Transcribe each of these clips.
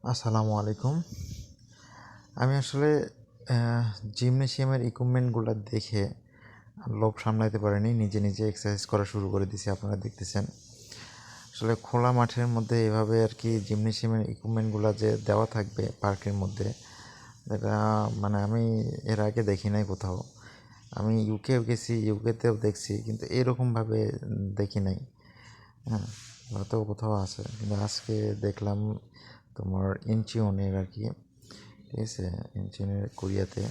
আসসালামু আলাইকুম। আমি আসলে জিমনেশিয়ামের ইকুইপমেন্টগুলো দেখে লোভ সামলাতে পারিনি। নিজে নিজে এক্সারসাইজ করা শুরু করে দিয়েছি, আপনারা দেখতেছেন। আসলে খোলা মাঠের মধ্যে এভাবে আর কি জিমনেশিয়ামের ইকুইপমেন্টগুলো যে দেওয়া থাকবে পার্কের মধ্যে, এটা মানে আমি এর আগে দেখি নাই কোথাও। আমি ইউকেও গেছি, ইউকেতেও দেখছি, কিন্তু এরকমভাবে দেখি নাই। হ্যাঁ, হয়তো কোথাও আছে, কিন্তু আজকে দেখলাম তোমার ইনচিওনের আর কি, ঠিক আছে, ইঞ্জিনের কোরিয়াতে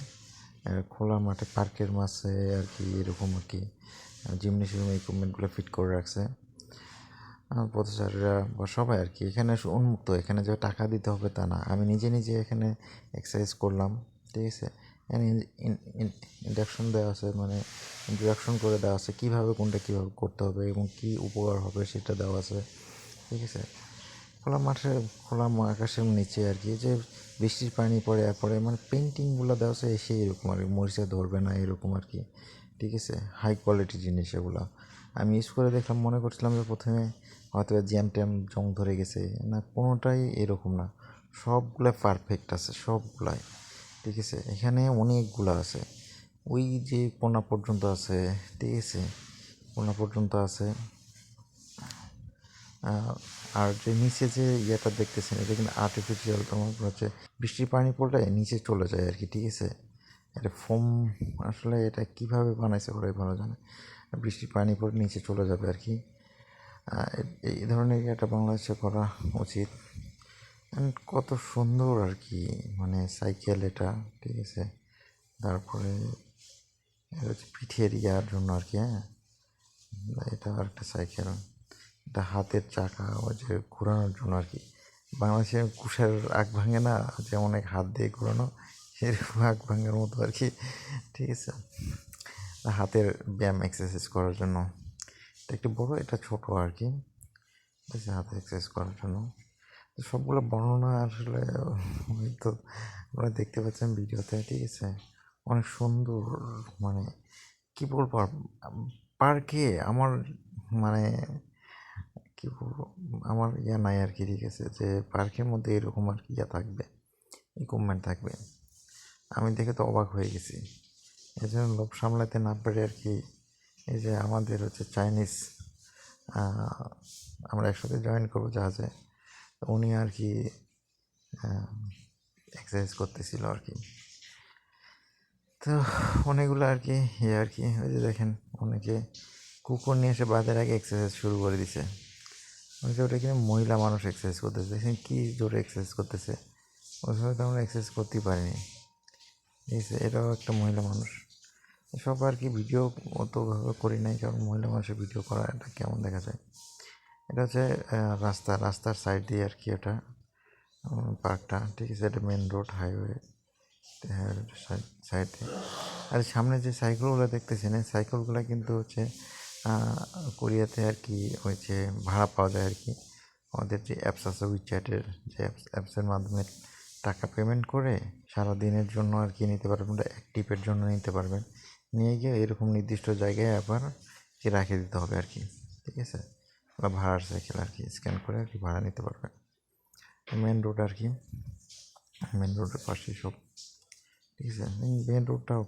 খোলা মাঠে পার্কের মাঝে আর কি এরকম আর কি জিমনেশিয়াম ইকুইপমেন্টগুলো ফিট করে রাখছে। পথচারীরা বা সবাই আর কি এখানে উন্মুক্ত, এখানে যে টাকা দিতে হবে তা না। আমি নিজে নিজে এখানে এক্সারসাইজ করলাম, ঠিক আছে। এখানে ইন্ডাকশন দেওয়া আছে, মানে ইন্ট্রোডাকশন করে দেওয়া আছে কীভাবে কোনটা কীভাবে করতে হবে এবং কী উপকার হবে সেটা দেওয়া আছে, ঠিক আছে। খোলা মাঠে, খোলা আকাশের নিচে আর কি, যে বৃষ্টির পানি পড়ে পরে মানে পেন্টিংগুলো দেওয়া আছে এসে এরকম আর কি, মরিচা ধরবে না এরকম আর কি, ঠিক আছে। হাই কোয়ালিটি জিনিস এগুলো আমি ইউজ করে দেখলাম, মনে করছিলাম যে প্রথমে হয়তো জ্যাম ট্যাম জং ধরে গেছে, না কোনোটাই এরকম না, সবগুলো পারফেক্ট আছে সবগুলাই, ঠিক আছে। এখানে অনেকগুলো আছে, ওই যে কোনা পর্যন্ত আছে, ঠিক আছে, কোনা পর্যন্ত আছে। আর যে নিচে যে ইয়েটা দেখতেছেন, এটা কিন্তু আর্টিফিশিয়াল, তোমার হচ্ছে বৃষ্টির পানি পড়লে নিচে চলে যায় আর কি, ঠিক আছে। এটা ফোম, আসলে এটা কীভাবে বানাইছে ওরাই ভালো জানে। বৃষ্টির পানি পড়ে নিচে চলে যাবে আর কি। এই ধরনের এটা বাংলাদেশে করা উচিত। কত সুন্দর আর কি, মানে সাইকেল এটা, ঠিক আছে। তারপরে এটা হচ্ছে পিঠের ইয়ার জন্য আর কি, হ্যাঁ। এটা আর একটা সাইকেল, এটা হাতের চাকা, ওই যে ঘোরানোর জন্য আর কি। বাংলাদেশে কুশের আগ ভাঙে না, যেমন এক হাত দিয়ে ঘোরানো, সেরকম আগ ভাঙার মতো আর কি, ঠিক আছে। হাতের ব্যায়াম এক্সারসাইজ করার জন্য এটা একটু বড়, এটা ছোট আর কি, ঠিক আছে, হাতে এক্সারসাইজ করার জন্য। সবগুলো বর্ণনা আসলে হয়তো আপনারা দেখতে পাচ্ছেন ভিডিওতে, ঠিক আছে। অনেক সুন্দর, মানে কী বলবো পার্কে আমার, মানে কী বলবো, আমার ইয়া নাই আর কি, ঠিক আছে, যে পার্কের মধ্যে এরকম আর কি ইয়া থাকবে, ইকুইপমেন্ট থাকবে। আমি দেখে তো অবাক হয়ে গেছি। এই জন্য লোভ সামলাতে না পেরে আর কি, এই যে আমাদের হচ্ছে চাইনিজ, আমরা একসাথে জয়েন করবো জাহাজে, উনি আর কি এক্সারসাইজ করতেছিল আর কি। তো অনেকগুলো আর কি ইয়ে আর কি, ওই যে দেখেন অনেকে কুকুর নিয়ে এসে বাঁধের আগে এক্সারসাইজ শুরু করে দিছে। যে ওটা কিন্তু মহিলা মানুষ এক্সারসাইজ করতেছে, দেখেন কী জোরে এক্সারসাইজ করতেছে। ওই সময় তো আমরা এক্সারসাইজ করতেই পারিনি, ঠিক আছে। এটাও একটা মহিলা মানুষ। এসব আর কি ভিডিও অতভাবে করি নাই, কারণ মহিলা মানুষের ভিডিও করা এটা কেমন দেখা যায়। এটা হচ্ছে রাস্তার সাইড দিয়ে আর কি এটা পার্কটা, ঠিক আছে। এটা মেন রোড, হাইওয়ে সাইডে। আর সামনে যে সাইকেলগুলো দেখতেছেন, এই সাইকেলগুলো কিন্তু হচ্ছে কোরিয়াতে আর কি হয়েছে ভাড়া পাওয়া যায় আর কি। আমাদের যে অ্যাপস আছে উইচ্যাটের, যে অ্যাপসের মাধ্যমে টাকা পেমেন্ট করে সারা দিনের জন্য আর কি নিতে পারবেন, এক ট্রিপের জন্য নিতে পারবেন। নিয়ে গিয়ে এরকম নির্দিষ্ট জায়গায় আবার কি রাখে দিতে হবে আর কি, ঠিক আছে। বা ভাড়ার সাইকেল আর কি স্ক্যান করে আর কি ভাড়া নিতে পারবেন। মেন রোড আর কি, মেন রোডের পাশেই সব, ঠিক আছে। মেন রোডটাও